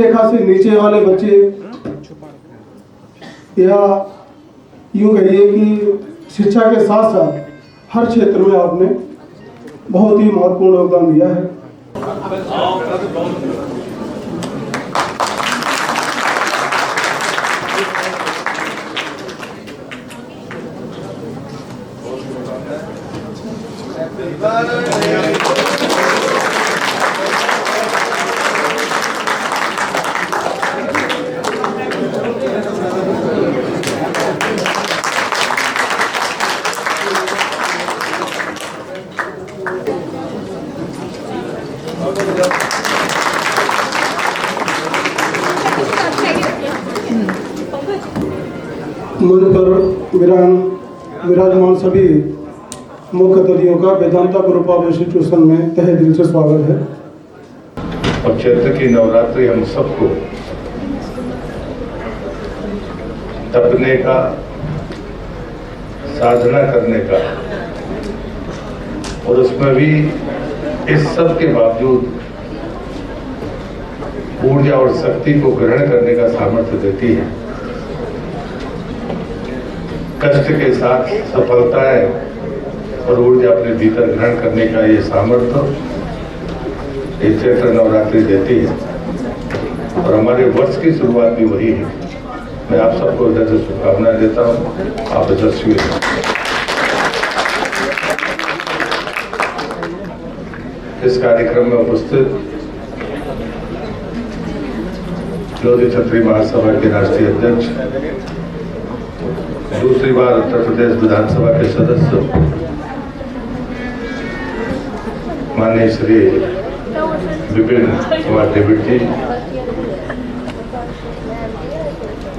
रेखा से नीचे वाले बच्चे, या यूँ कहिए कि शिक्षा के साथ साथ हर क्षेत्र में आपने बहुत ही महत्वपूर्ण योगदान दिया है। मंच पर विराजमान सभी मुख्य अतिथियों का वेदांता ग्रुप ऑफ इंस्टीट्यूशन में तहे दिल से स्वागत है। और चैत्र की नवरात्रि हम सबको तपने का, साधना करने का, और उसमें भी इस सब के बावजूद ऊर्जा और शक्ति को ग्रहण करने का सामर्थ्य देती है। कष्ट के साथ सफलताएं और ऊर्जा अपने भीतर ग्रहण करने का ये सामर्थ्य ये चैत्र नवरात्रि देती है, और हमारे वर्ष की शुरुआत भी वही है। मैं आप सबको इधर से शुभकामनाएं देता हूँ। आप यशस्वी हैं। इस कार्यक्रम में उपस्थित लोधी क्षत्रिय महासभा के राष्ट्रीय अध्यक्ष, दूसरी बार उत्तर प्रदेश विधानसभा के सदस्य माननीय श्री विपिन कुमार डेविड जी,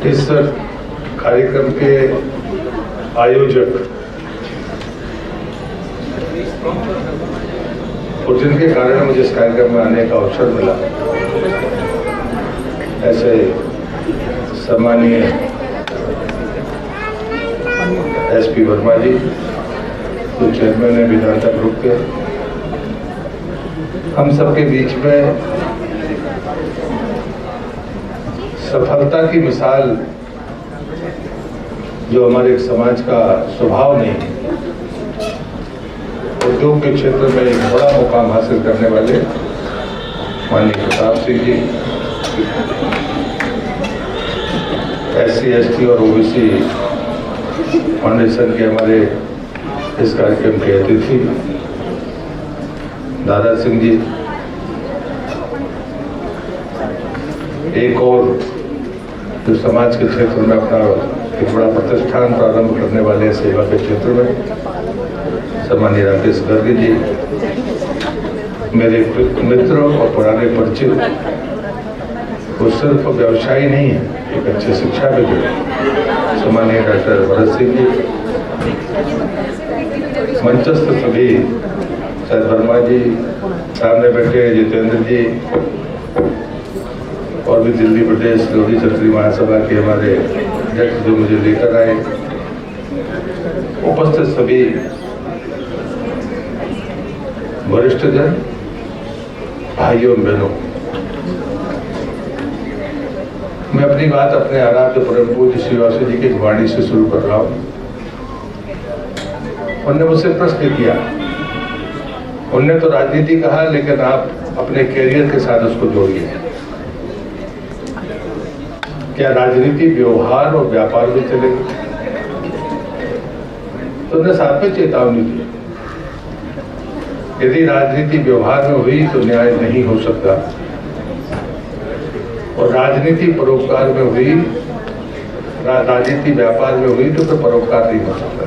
इस कार्यक्रम के आयोजक और जिनके कारण मुझे इस कार्यक्रम में आने का अवसर मिला, ऐसे सम्मानीय एसपी वर्मा जी, जो चेयरमैन है वेदांता ग्रुप के, हम सबके बीच में सफलता की मिसाल जो हमारे समाज का स्वभाव नहीं, उद्योग के क्षेत्र में एक बड़ा मुकाम हासिल करने वाले माननीय प्रताप सिंह जी, SC ST और OBC फाउंडेशन के हमारे इस कार्यक्रम के अतिथि दादा सिंह जी, एक और जो समाज के क्षेत्र में अपना एक बड़ा प्रतिष्ठान प्रारंभ करने वाले हैं सेवा के क्षेत्र में, सम्मानीय राकेश गर्ग जी, मेरे मित्र और पुराने परिचित, वो सिर्फ व्यवसायी नहीं है, एक अच्छे शिक्षाविद है, सम्मानीय डॉक्टर भरत सिंह जी, मंचस्थ सभी सैद वर्मा जी, सामने बैठे जितेंद्र जी, और भी दिल्ली प्रदेश लोधी क्षत्रिय महासभा के हमारे अध्यक्ष जो मुझे लेकर आए, उपस्थित सभी वरिष्ठ जन, भाइयों बहनों, मैं अपनी बात अपने आराध्य परम पूज्य श्री वासु जी की वाणी से शुरू कर रहा हूँ। उन्होंने मुझसे प्रश्न किया, उन्होंने तो राजनीति कहा, लेकिन आप अपने कैरियर के साथ उसको जोड़िए। क्या राजनीति व्यवहार और व्यापार में चलेगी? तो उन्होंने साथ में चेतावनी दी, यदि राजनीति व्यवहार में हुई तो न्याय नहीं हो सकता, और राजनीति परोपकार में हुई, राजनीति व्यापार में हुई तो परोपकार नहीं हो सकता।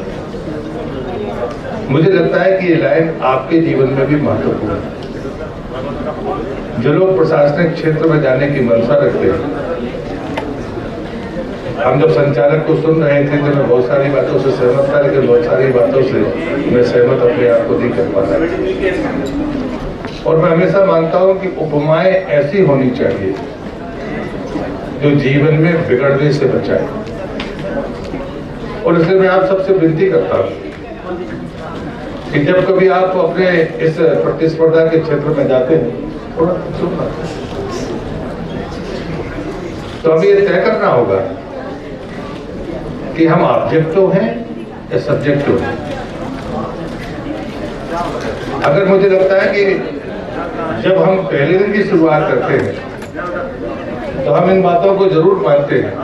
मुझे लगता है कि ये लाइन आपके जीवन में भी महत्वपूर्ण है। जो लोग प्रशासनिक क्षेत्र में जाने की मंशा रखते हैं, हम जब संचालक को सुन रहे थे तो मैं बहुत सारी बातों से सहमत था, लेकिन बहुत सारी बातों से मैं सहमत अपने आप को नहीं कर पाता। और मैं हमेशा मानता हूं कि उपमाएं ऐसी होनी चाहिए जो जीवन में बिगड़ने से बचाए, और इसलिए मैं आप सबसे विनती करता हूं कि जब कभी आप अपने इस प्रतिस्पर्धा के क्षेत्र में जाते हैं, थोड़ा सुनना, तो हमें ये तय करना होगा कि हम ऑब्जेक्टिव हैं या सब्जेक्टिव हैं। अगर मुझे लगता है कि जब हम पहले दिन की शुरुआत करते हैं तो हम इन बातों को जरूर मानते हैं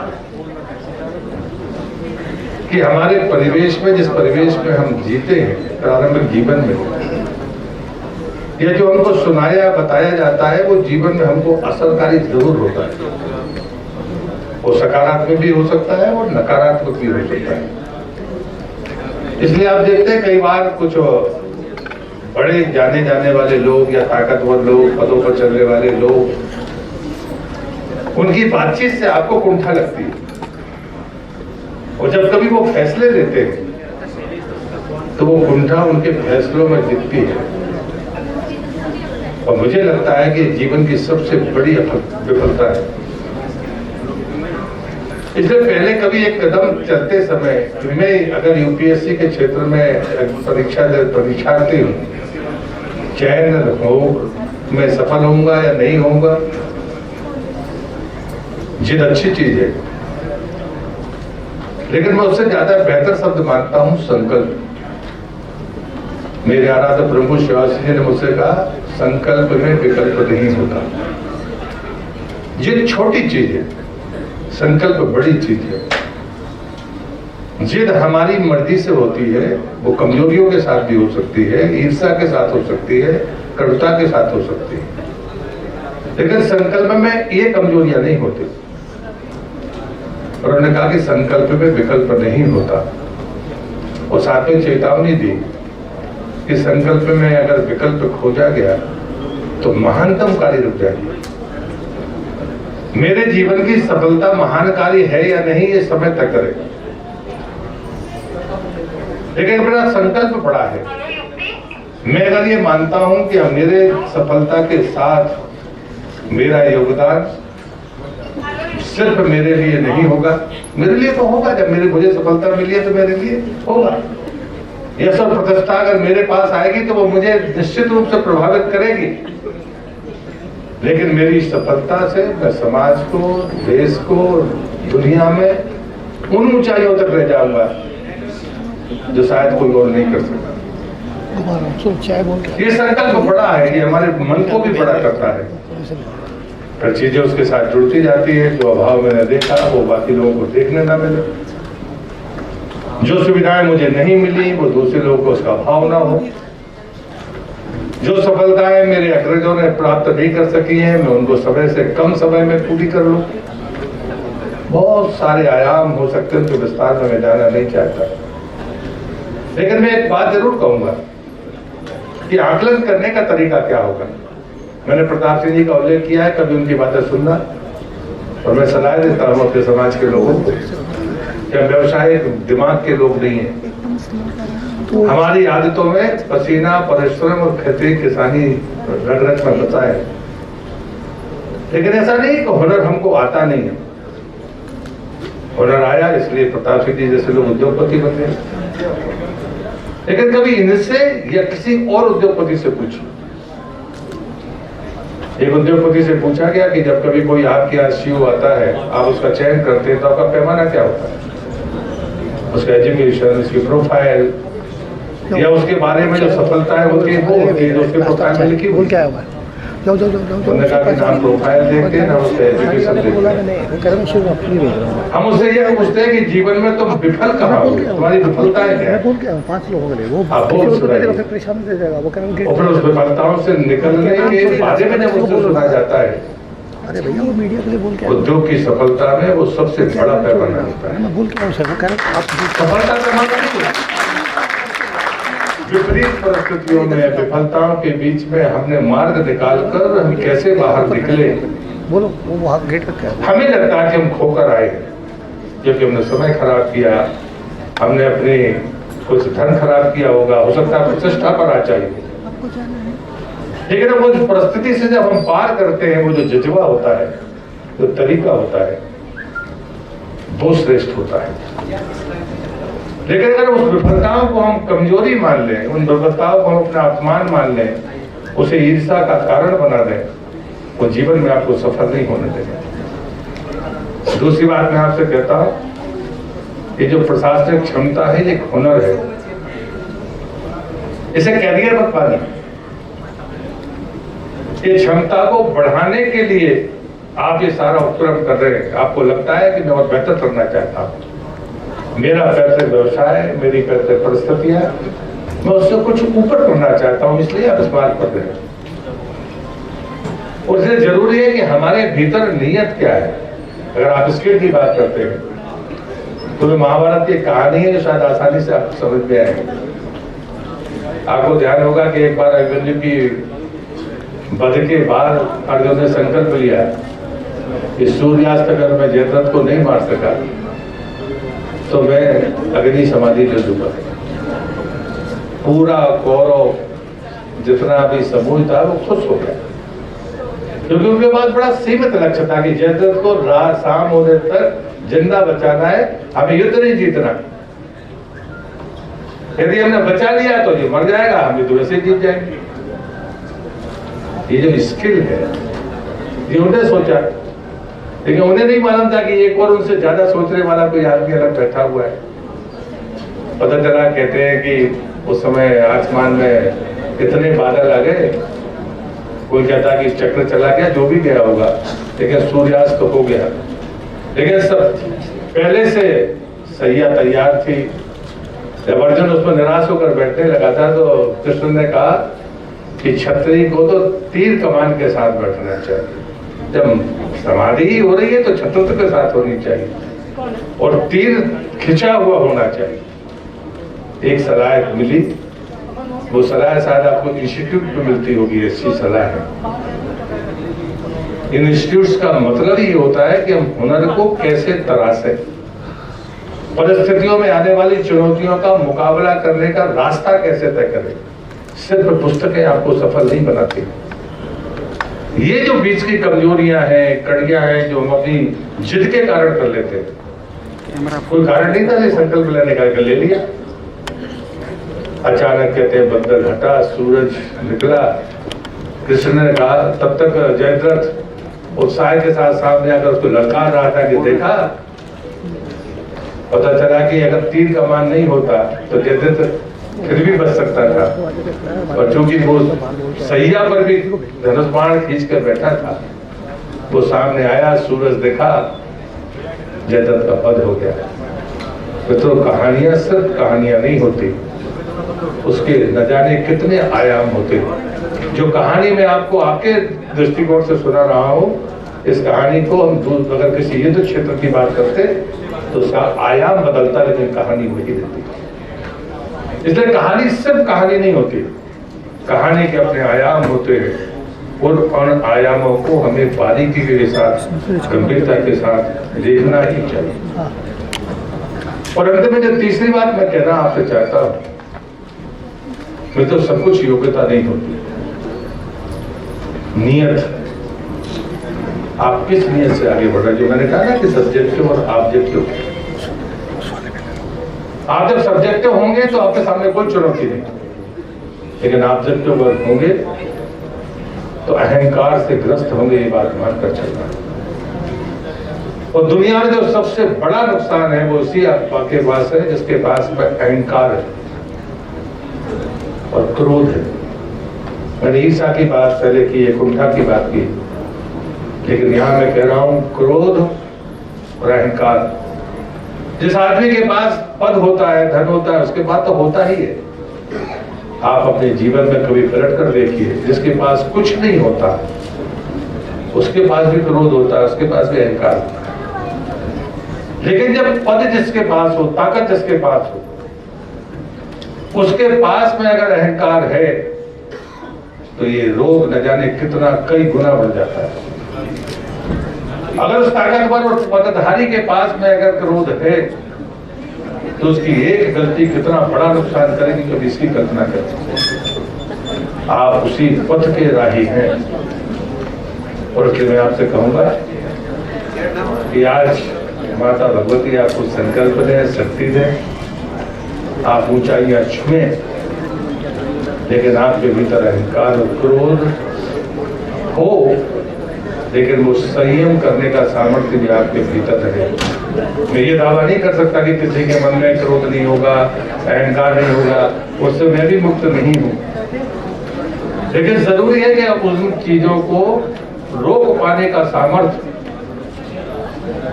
कि हमारे परिवेश में, जिस परिवेश में हम जीते हैं प्रारंभिक जीवन में, या जो हमको सुनाया बताया जाता है वो जीवन में हमको असरकारी जरूर होता है। वो सकारात्मक भी हो सकता है और नकारात्मक भी हो सकता है। इसलिए आप देखते हैं कई बार कुछ बड़े जाने जाने वाले लोग या ताकतवर लोग, पदों पर चलने वाले लोग, उनकी बातचीत से आपको कुंठा लगती है, और जब कभी वो फैसले लेते हैं तो वो कुंठा उनके फैसलों में दिखती है। और मुझे लगता है कि जीवन की सबसे बड़ी विफलता है। इसलिए पहले कभी एक कदम चलते समय, मैं अगर यूपीएससी के क्षेत्र में परीक्षार्थी हूँ, चयन हो, मैं सफल होऊंगा या नहीं होऊंगा, जिद अच्छी चीज है, लेकिन मैं उससे ज्यादा बेहतर शब्द मानता हूं संकल्प। मेरे आराध्य प्रभु शिवाजी जी ने मुझसे कहा, संकल्प में विकल्प नहीं होता। जिद छोटी चीज है, संकल्प बड़ी चीज है। जिद हमारी मर्जी से होती है, वो कमजोरियों के साथ भी हो सकती है, ईर्ष्या के साथ हो सकती है, कटुता के साथ हो सकती है, लेकिन संकल्प में ये कमजोरियां नहीं होती। और उन्होंने कहा कि संकल्प में विकल्प नहीं होता, और साथ में चेतावनी दी कि संकल्प में अगर विकल्प खोजा गया तो महानतम कार्य रुक जाएगी। मेरे जीवन की सफलता महान कार्य है या नहीं, ये समय तय करेगा, लेकिन मेरा संकल्प बड़ा है। मैं अगर ये मानता हूं कि मेरे सफलता के साथ मेरा योगदान सिर्फ मेरे लिए नहीं होगा, मेरे लिए तो होगा, जब मुझे सफलता मिली है तो मेरे लिए होगा। यश और प्रतिष्ठा अगर मेरे पास आएगी तो वो मुझे निश्चित रूप से प्रभावित करेगी, लेकिन मेरी सफलता से मैं समाज को, देश को, दुनिया में उन ऊंचाइयों तक ले जाऊंगा जो शायद कोई और नहीं कर सकता। ये संकल्प बड़ा है, ये हमारे मन को भी बड़ा करता है। हर चीजें उसके साथ जुड़ती जाती है। जो अभाव मैंने देखा वो बाकी लोगों को देखने ना मिले, जो सुविधाएं मुझे नहीं मिली वो दूसरे लोगों को उसका अभाव ना हो, जो सफलताएं मेरे अग्रजों ने प्राप्त नहीं कर सकी हैं मैं उनको समय से कम समय में पूरी कर लूं। बहुत सारे आयाम हो सकते हैं, तो विस्तार में मैं जाना नहीं चाहता, लेकिन मैं एक बात जरूर कहूंगा कि आकलन करने का तरीका क्या होगा। मैंने प्रताप सिंह जी का उल्लेख किया है, कभी उनकी बातें सुनना, और मैं सलाह देता हूँ अपने समाज के लोगों को कि हम व्यवसायिक दिमाग के लोग नहीं हैं। हमारी आदतों में पसीना, परिश्रम और खेती किसानी रग रग में बसा है, लेकिन ऐसा नहीं कि हुनर हमको आता नहीं है। हुनर आया इसलिए प्रताप सिंह जी जैसे लोग उद्योगपति बन गए, लेकिन कभी इनसे या किसी और उद्योगपति से पूछो। एक उद्योगपति से पूछा गया कि जब कभी कोई आपके यहाँ सीईओ आता है, आप उसका चयन करते हैं, तो आपका पैमाना क्या होता है? उसका एजुकेशन, उसकी प्रोफाइल, या उसके बारे में जो सफलता है होती है वो होती है जो उसके प्रोफाइल में लिखी हुई है। उन्होंने कहा कि नाम प्रोफाइल देखते हैं ना उसका एजुकेशन देखते हैं। हम उससे ये पूछते हैं कि जीवन में तुम विफल कहाँ हो, तुम्हारी विफलताएं क्या है? आप बोल सुनाइए। और फिर उस विफलताओं से निकलने के बारे में जब उससे सुना जाता है, अरे भैया वो मीडिया के लिए बोल के उद्योग की सफलता में वो सबसे बड़ा पैमाना होता है। मैं बोल के सफलता पैमाना विपरीत परिस्थितियों में, विफलताओं के बीच में हमने मार्ग निकालकर हम कैसे बाहर निकले। बोलो वो वहाँ गेट तक क्या है? हमें लगता है कि हम खोकर आए, जबकि हमने समय खराब किया, हमने अपने कुछ धन खराब किया होगा, हो सकता है प्रतिष्ठा पर आ चाहिए, लेकिन वो परिस्थिति से जब हम पार करते हैं, वो जो जज्बा होता है, जो तरीका होता है, वो श्रेष्ठ होता है। लेकिन अगर उस विफलताओं को हम कमजोरी मान लें, उन विफलताओं को हम अपना अपमान मान लें, उसे ईर्ष्या का कारण बना दें, वो जीवन में आपको सफल नहीं होने देंगे। दूसरी बात मैं आपसे कहता हूं, ये जो प्रशासनिक क्षमता है, ये हुनर है, इसे कैरियर मत पाना। ये क्षमता को बढ़ाने के लिए आप ये सारा उपक्रम कर रहे हैं। आपको लगता है कि मैं और बेहतर करना चाहता हूं, मेरा पैतृक व्यवसाय, मेरी पैतृक परिस्थितियां, मैं उससे कुछ ऊपर करना चाहता हूं, इसलिए आप इस बात कर रहे हैं। और इसलिए जरूरी है कि हमारे भीतर नियत क्या है। अगर आप स्किल की बात करते हैं तो महाभारत की कहानी है जो शायद आसानी से आपको समझ में आएगी। आपको ध्यान होगा कि एक बार अभिमन्यु की वध के बाद अर्जुन ने संकल्प लिया कि सूर्यास्त अगर मैं जयद्रथ को नहीं मार सका तो मैं अग्नि समाधि ले लूंगा। पूरा कौरव जितना भी समूह था वो खुश हो गया, क्योंकि उनके पास बड़ा सीमित लक्ष्य था कि जयद्रथ को रात शाम होने तक जिंदा बचाना है, हमें युद्ध नहीं जीतना। यदि हमने बचा लिया तो ये मर जाएगा, हम युद्ध वैसे जीत जाएंगे। ये जो स्किल है ये उन्होंने सोचा, लेकिन उन्हें नहीं मालूम था कि एक और उनसे ज्यादा सोचने वाला कोई आदमी अलग बैठा हुआ है। पता चला, कहते हैं कि उस समय आसमान में इतने बादल आ गए, कोई कहता कि चक्र चला गया, जो भी गया होगा, लेकिन सूर्यास्त हो गया। लेकिन सब पहले से सैया तैयार थी। जब अर्जुन उसमें निराश होकर बैठने लगा था तो कृष्ण ने कहा कि क्षत्रिय को तो तीर कमान के साथ बैठना चाहिए। जब समाधि ही हो रही है तो छत्रत्व के साथ होनी चाहिए और तीर खिंचा हुआ होना चाहिए। एक सलाह मिली, वो सलाह शायद आपको इंस्टीट्यूट में मिलती होगी, ऐसी सलाह है। इन इंस्टीट्यूट्स का मतलब ही होता है कि हम हुनर को कैसे तराशें, परिस्थितियों में आने वाली चुनौतियों का मुकाबला करने का रास्ता कैसे तय करें। सिर्फ पुस्तकें आपको सफल नहीं बनाती। ये जो बीच की कमजोरियां हैं, कड़ियां हैं, जो हम अपनी जिद के कारण कर लेते हैं। कोई कारण नहीं था संकल्प लेने का, ले लिया। अचानक कहते हैं बदल हटा, सूरज निकला। कृष्ण ने कहा, तब तक जयद्रथ उत्साह के साथ सामने आकर उसको ललकार रहा था कि देखा, पता चला कि अगर तीर कमान नहीं होता तो जयद्रथ फिर भी बच सकता था। और चूंकि वो सैया पर भी धनुष बाण खींच कर बैठा था, वो सामने आया, सूरज देखा, जयद्रथ का वध हो गया। मित्रों, कहानियां सिर्फ कहानियां नहीं होती, उसके न जाने कितने आयाम होते। जो कहानी मैं आपको आपके दृष्टिकोण से सुना रहा हूं, इस कहानी को हम अगर किसी युद्ध क्षेत्र की बात करते तो उसका आयाम बदलता, लेकिन कहानी वही रहती। इसलिए कहानी सिर्फ कहानी नहीं होती, कहानी के अपने आयाम होते हैं और उन आयामों को हमें बारीकी के साथ, गंभीरता के साथ देखना ही चाहिए। और अंत में जो तीसरी बात मैं कहना आपसे चाहता हूं, मैं तो सब कुछ योग्यता नहीं होती, नियत। आप किस नियत से आगे बढ़ रहे हैं, जो मैंने कहा ना कि सब्जेक्टिव और ऑब्जेक्टिव। आप जब सब्जेक्टिव होंगे तो आपके सामने कोई चुनौती नहीं, लेकिन ऑब्जेक्टिव होंगे तो अहंकार से ग्रस्त होंगे, ये बात मानकर चलना। और दुनिया में जो सबसे बड़ा नुकसान है वो उसी आपके पास है जिसके पास में अहंकार है और क्रोध है। मैंने ईसा की बात पहले की, कुंठा की बात की, लेकिन यहां मैं कह रहा हूं क्रोध और अहंकार। जिस आदमी के पास पद होता है, धन होता है, उसके पास तो होता ही है। आप अपने जीवन में कभी पलट कर देखिए, जिसके पास कुछ नहीं होता उसके पास भी क्रोध होता है, उसके पास भी अहंकार होता है। लेकिन जब पद जिसके पास हो, ताकत जिसके पास हो, उसके पास में अगर अहंकार है तो ये रोग न जाने कितना कई गुना बढ़ जाता है। अगर उस ताकतवर और पदधारी के पास में अगर क्रोध है तो उसकी एक गलती कितना बड़ा नुकसान करेगी, कभी इसकी कल्पना करें। आप उसी पथ के राही हैं। और इसलिए मैं आपसे कहूंगा कि आज माता भगवती आपको संकल्प दें, शक्ति दें, आप ऊंचाइयां छुएं, लेकिन आपके भीतर अहंकार और क्रोध हो लेकिन वो संयम करने का सामर्थ्य भी आपके भीतर रहे। मैं ये दावा नहीं कर सकता कि किसी के मन में क्रोध नहीं होगा, अहंकार नहीं होगा, उससे मैं भी मुक्त नहीं हूँ, लेकिन जरूरी है कि आप उन चीजों को रोक पाने का सामर्थ्य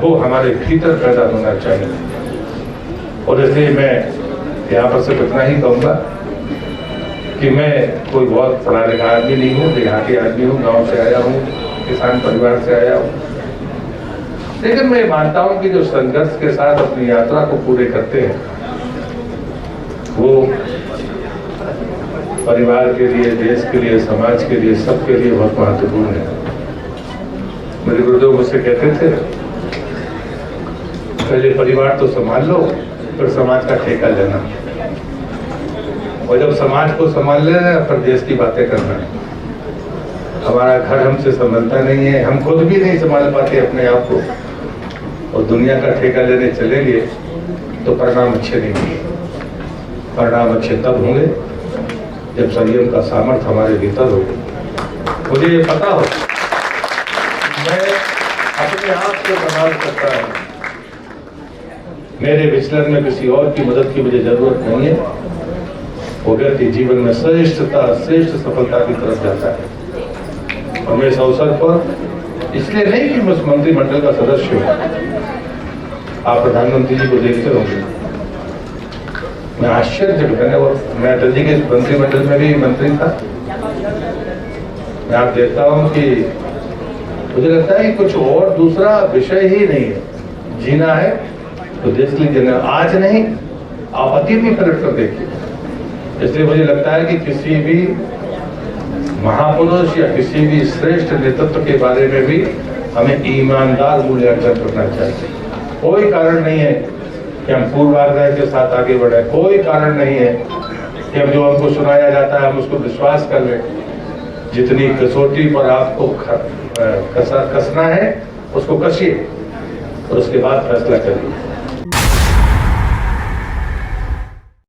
वो हमारे भीतर पैदा होना चाहिए। और इसलिए मैं यहाँ पर सिर्फ इतना ही कहूँगा कि मैं कोई बहुत पढ़ा लिखा आदमी नहीं हूँ, देहाती आदमी हूँ, गांव से आया हूँ, किसान परिवार से आया हूँ, लेकिन मैं मानता हूँ कि जो संघर्ष के साथ अपनी यात्रा को पूरे करते हैं वो परिवार के लिए, देश के लिए, समाज के लिए, सबके लिए बहुत महत्वपूर्ण है। मेरे गुरुदेव मुझसे कहते थे, पहले परिवार तो संभाल लो, फिर समाज का ठेका लेना, और जब समाज को संभाल लेना फिर देश की बातें करना। हमारा घर हमसे संभलता नहीं है, हम खुद भी नहीं संभाल पाते अपने आप को, और दुनिया का ठेका लेने चलेंगे तो परिणाम अच्छे नहीं होंगे। परिणाम अच्छे तब होंगे जब संयम का सामर्थ्य हमारे भीतर हो। मुझे ये पता हो मैं अपने आप को संभाल सकता हूँ, मेरे विचलन में किसी और की मदद की मुझे जरूरत नहीं है। वो व्यक्ति जीवन में श्रेष्ठ सफलता की तरफ जाता है। और मैं इस अवसर पर इसलिए नहीं कि मैं मंत्रिमंडल का सदस्य हूँ, आप प्रधानमंत्री जी को देखते होंगे, मैं आश्चर्यचकित है, और मैं अटल जी के मंत्रिमंडल में भी मंत्री था। मैं आप देखता हूँ कि मुझे लगता है कि कुछ और दूसरा विषय ही नहीं है, जीना है तो देश के लिए जीना, आज नहीं आप अतीत में पलट कर देखिए। इसलिए मुझे लगता है कि किसी भी महापुरुष या किसी भी श्रेष्ठ नेतृत्व के बारे में भी हमें ईमानदार मूल्यांकन करना चाहिए। कोई कारण नहीं है कि हम पूर्वाग्रह के साथ आगे बढ़े, कोई कारण नहीं है कि हम जो हमको सुनाया जाता है हम उसको विश्वास कर लें। जितनी कसौटी पर आपको कसना है उसको कसिए और उसके बाद फैसला करिए।